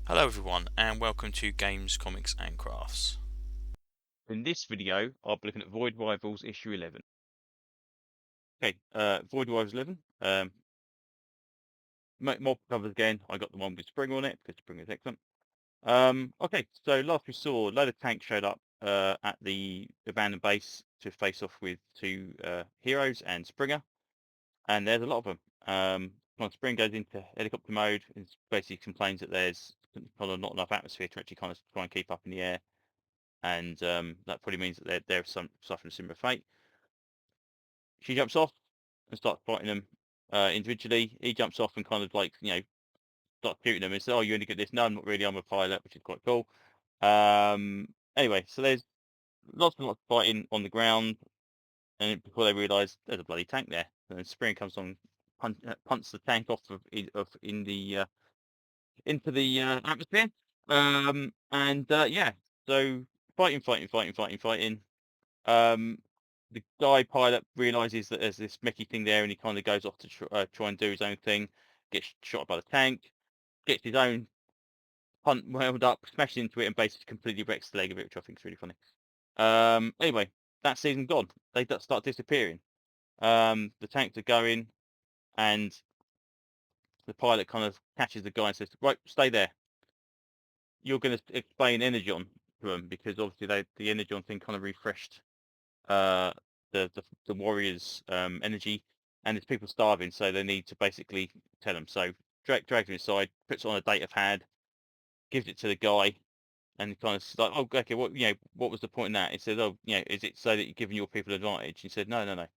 Hello everyone and welcome to Games, Comics and Crafts. In this video, I'll be looking at Void Rivals issue 11. Okay, Void Rivals 11. More covers again. I got the one with Spring on it because Spring is excellent. Okay, so last we saw, a load of tanks showed up at the abandoned base to face off with two heroes and Springer, and there's a lot of them. When Spring goes into helicopter mode, it basically complains that there's kind of not enough atmosphere to actually kind of try and keep up in the air, and that probably means that they're suffering a similar fate. She jumps off and starts fighting them individually. He jumps off and kind of like, starts shooting them and says, "Oh, you only get this." No, I'm not really. I'm a pilot, which is quite cool. Anyway, so there's lots and lots of fighting on the ground, and before they realise there's a bloody tank there, and then Spring comes on, punts the tank off in the into the atmosphere. Yeah, so fighting. Um, the guy pilot realizes that there's this Mickey thing there, and he kind of goes off to try and do his own thing. Gets shot by the tank. Gets his own punt wound up, smashes into it, and basically completely wrecks the leg of it, which I think is really funny. Anyway, that season gone. They start disappearing. The tanks are going, and the pilot kind of catches the guy and says, "Right, stay there. You're going to explain Energon to them because obviously the Energon thing kind of refreshed uh, the warriors' energy, and there's people starving, so they need to basically tell them. So drags him inside, puts on a data pad, gives it to the guy, and kind of like, "Oh, okay, what was the point in that?" He said, "Oh, is it so that you're giving your people advantage?" He said, "No.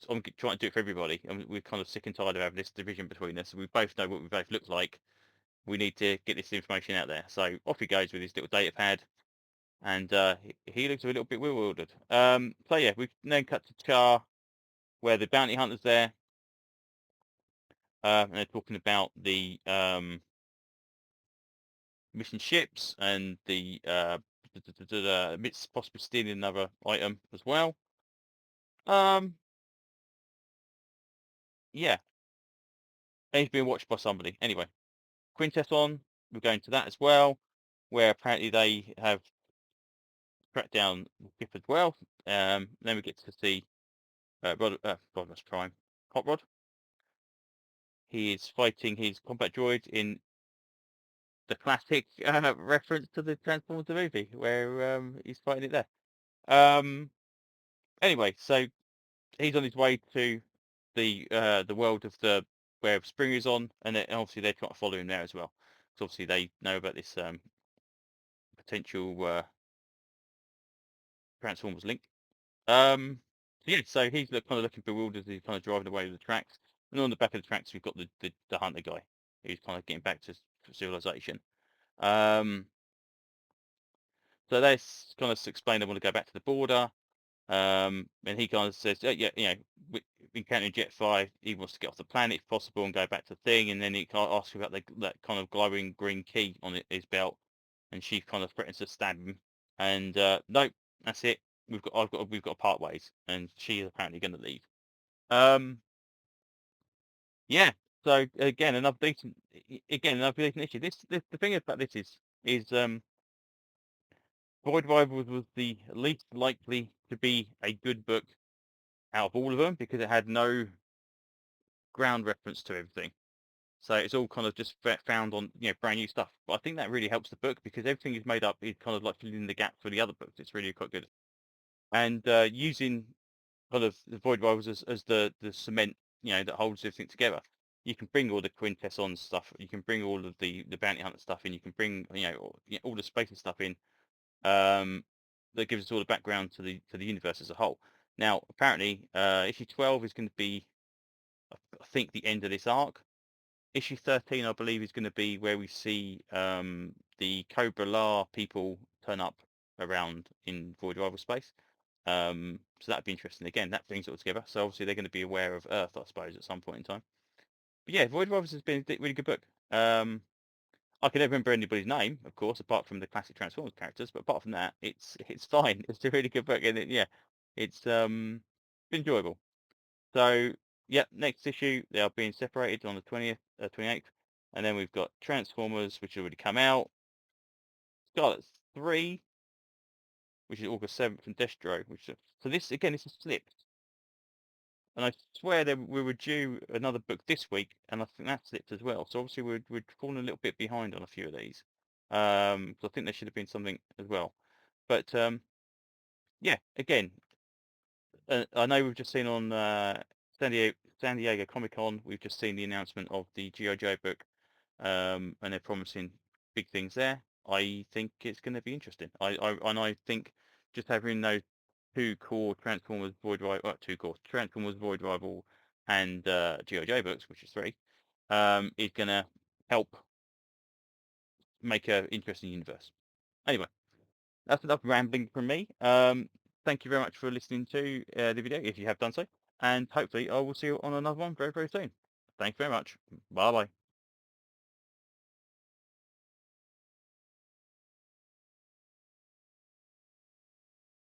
I'm trying to do it for everybody, and we're kind of sick and tired of having this division between us. We both know what we both look like. We need to get this information out there." So off he goes with his little data pad, and he looks a little bit bewildered. So yeah, we then cut to Char, where the bounty hunter's there, and they're talking about the mission ships and the possibly stealing another item as well. Um, yeah, and he's being watched by somebody. Anyway, Quintesson, we're going to that as well, where apparently they have tracked down the ship as well. Then we get to see Rodimus Prime, Hot Rod. He is fighting his combat droid in the classic reference to the Transformers movie, where he's fighting it there. Um, anyway, so he's on his way to the world of the where Spring is on, and obviously they're trying to follow him there as well. So obviously they know about this potential Transformers link. So yeah, so he's kind of looking bewildered as he's kind of driving away with the tracks, and on the back of the tracks we've got the hunter guy who's kind of getting back to civilization. Um, so they kind of explain they want to go back to the border. And he kind of says, yeah, encountering Jetfire, he wants to get off the planet if possible and go back to the thing. And then he kind of asks about that kind of glowing green key on his belt, and she kind of threatens to stab him. And nope, that's it. We've got to part ways, and she is apparently going to leave. Um, yeah. So another decent issue. This the thing about this is Void Rivals was the least likely to be a good book out of all of them because it had no ground reference to everything. So it's all kind of just found on brand new stuff. But I think that really helps the book because everything is made up. It's kind of like filling in the gaps for the other books. It's really quite good. And using kind of the Void Rivals as the cement, that holds everything together. You can bring all the Quintesson stuff. You can bring all of the Bounty Hunter stuff in. You can bring all the space and stuff in. Um, that gives us all the background to the universe as a whole. Now, apparently, issue 12 is going to be, I think, the end of this arc. Issue 13, I believe, is going to be where we see the Cobra La people turn up around in Void Rival space. So that'd be interesting. Again, that brings it all together. So obviously they're going to be aware of Earth, I suppose, at some point in time. But yeah, Void Rivals has been a really good book. I can never remember anybody's name, of course, apart from the classic Transformers characters. But apart from that, it's fine. It's a really good book, and it's enjoyable. So yeah, next issue they are being separated on the 20th, 28th. And then we've got Transformers, which has already come out. Scarlet 3, which is August 7th, and Destro, which is... So this, again, this is slipped. And I swear that we were due another book this week, and I think that slipped as well. So obviously we're falling a little bit behind on a few of these. So I think there should have been something as well. But yeah, again, I know we've just seen on San Diego Comic-Con, we've just seen the announcement of the G.I. Joe book, and they're promising big things there. I think it's going to be interesting. I think just having those two core Transformers Void Rival, two core Transformers Void Rival and G.I. Joe books, which is 3, is going to help make an interesting universe. Anyway, that's enough rambling from me. Thank you very much for listening to the video, if you have done so, and hopefully I will see you on another one very, very soon. Thanks very much. Bye-bye.